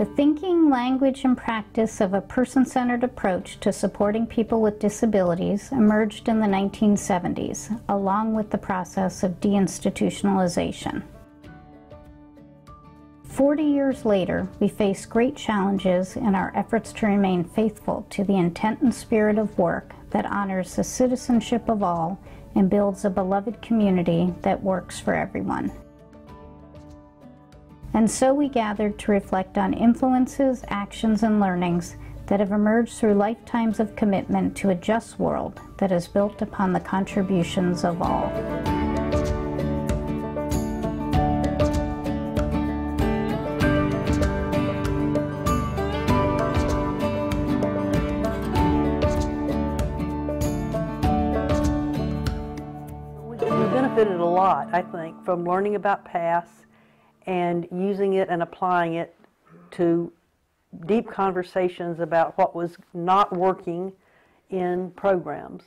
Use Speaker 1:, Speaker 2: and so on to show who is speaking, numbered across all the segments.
Speaker 1: The thinking, language, and practice of a person-centered approach to supporting people with disabilities emerged in the 1970s, along with the process of deinstitutionalization. 40 years later, we face great challenges in our efforts to remain faithful to the intent and spirit of work that honors the citizenship of all and builds a beloved community that works for everyone. And so we gathered to reflect on influences, actions, and learnings that have emerged through lifetimes of commitment to a just world that is built upon the contributions of all.
Speaker 2: We benefited a lot, I think, from learning about PASS and using it and applying it to deep conversations about what was not working in programs.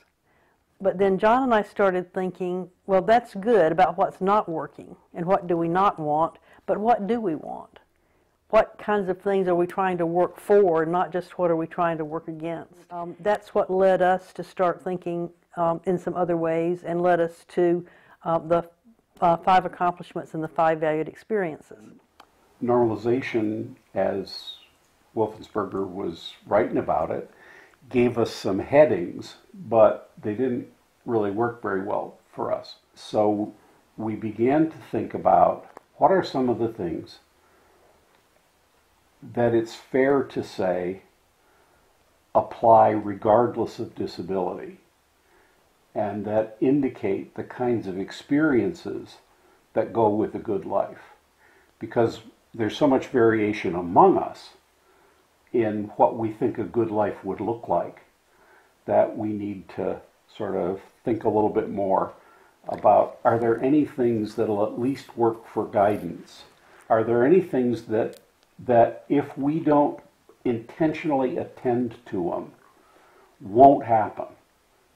Speaker 2: But then John and I started thinking, well, that's good about what's not working and what do we not want, but what do we want? What kinds of things are we trying to work for, not just what are we trying to work against? That's what led us to start thinking in some other ways and led us to the 5 accomplishments and the 5 valued experiences.
Speaker 3: Normalisation, as Wolfensberger was writing about it, gave us some headings, but they didn't really work very well for us. So we began to think about what are some of the things that it's fair to say apply regardless of disability, and that indicate the kinds of experiences that go with a good life. Because there's so much variation among us in what we think a good life would look like that we need to sort of think a little bit more about, are there any things that'll at least work for guidance? Are there any things that if we don't intentionally attend to them, won't happen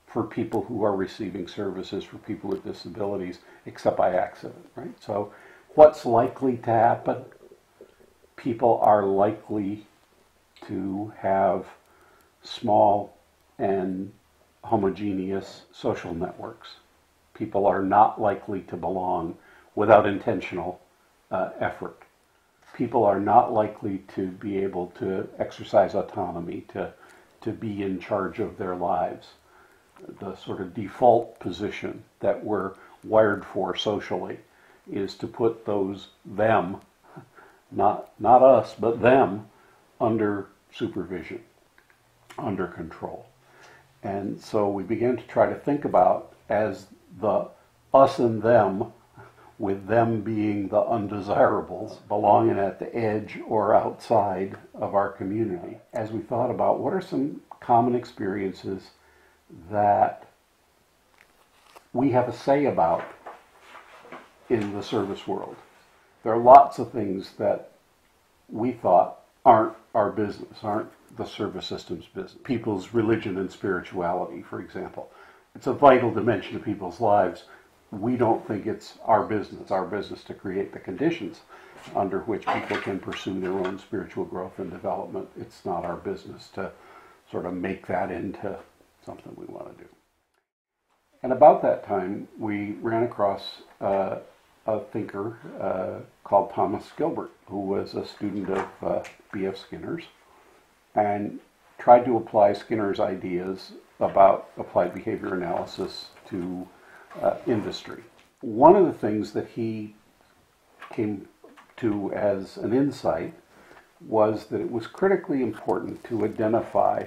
Speaker 3: for people who are receiving services for people with disabilities, except by accident, right? So what's likely to happen? People are likely to have small and homogeneous social networks. People are not likely to belong without intentional effort. People are not likely to be able to exercise autonomy, to be in charge of their lives. The sort of default position that we're wired for socially is to put them, not us, but them, under supervision, under control. And so we began to try to think about as the us and them, with them being the undesirables, belonging at the edge or outside of our community. As we thought about what are some common experiences that we have a say about in the service world. There are lots of things that we thought aren't our business, aren't the service system's business. People's religion and spirituality, for example. It's a vital dimension of people's lives. We don't think it's our business to create the conditions under which people can pursue their own spiritual growth and development. It's not our business to sort of make that into something we want to do. And about that time, we ran across a thinker called Thomas Gilbert, who was a student of B.F. Skinner's, and tried to apply Skinner's ideas about applied behavior analysis to industry. One of the things that he came to as an insight was that it was critically important to identify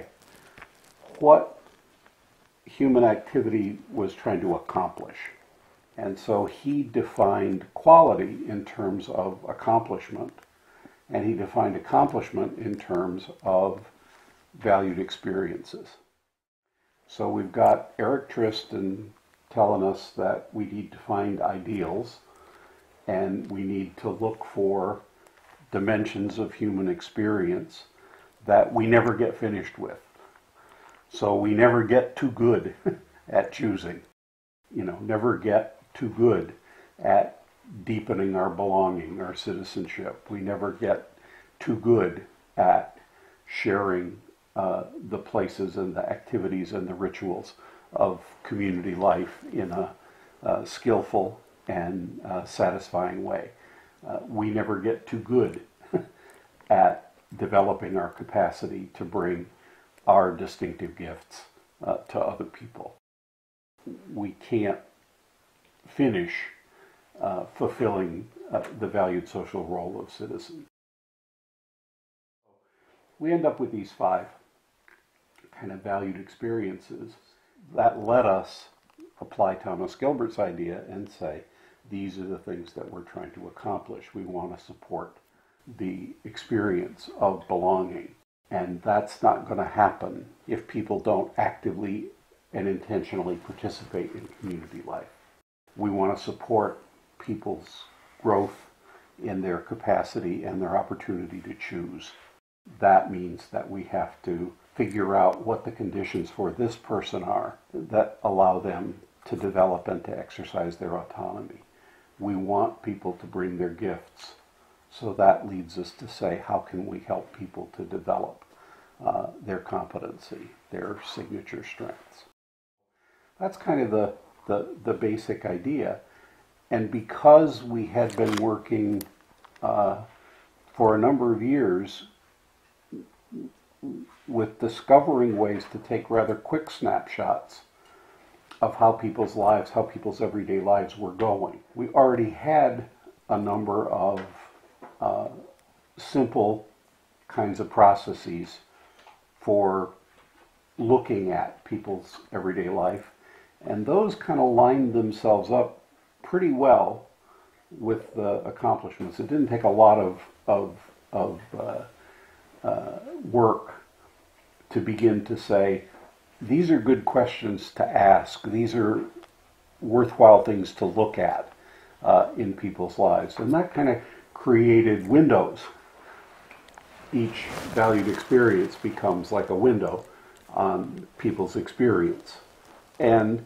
Speaker 3: what human activity was trying to accomplish. And so he defined quality in terms of accomplishment, and he defined accomplishment in terms of valued experiences. So we've got Eric Tristan telling us that we need to find ideals, and we need to look for dimensions of human experience that we never get finished with. So we never get too good at choosing, never get too good at deepening our belonging, our citizenship. We never get too good at sharing the places and the activities and the rituals of community life in a skillful and satisfying way. We never get too good at developing our capacity to bring our distinctive gifts to other people. We can't finish fulfilling the valued social role of citizen. We end up with these 5 kind of valued experiences that let us apply Thomas Gilbert's idea and say, these are the things that we're trying to accomplish. We want to support the experience of belonging. And that's not going to happen if people don't actively and intentionally participate in community life. We want to support people's growth in their capacity and their opportunity to choose. That means that we have to figure out what the conditions for this person are that allow them to develop and to exercise their autonomy. We want people to bring their gifts. So that leads us to say, how can we help people to develop their competency, their signature strengths? That's kind of the basic idea. And because we had been working for a number of years with discovering ways to take rather quick snapshots of how people's lives, how people's everyday lives were going, we already had a number of simple kinds of processes for looking at people's everyday life, and those kind of lined themselves up pretty well with the accomplishments. It didn't take a lot of work to begin to say, these are good questions to ask, these are worthwhile things to look at in people's lives. And that kind of created windows. Each valued experience becomes like a window on people's experience. And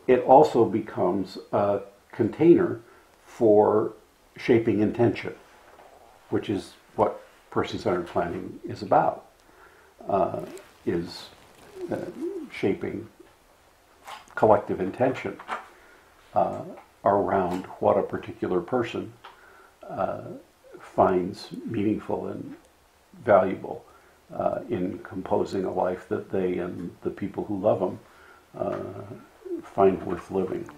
Speaker 3: it also becomes a container for shaping intention, which is what person-centered planning is about, shaping collective intention around what a particular person finds meaningful and valuable in composing a life that they and the people who love them find worth living.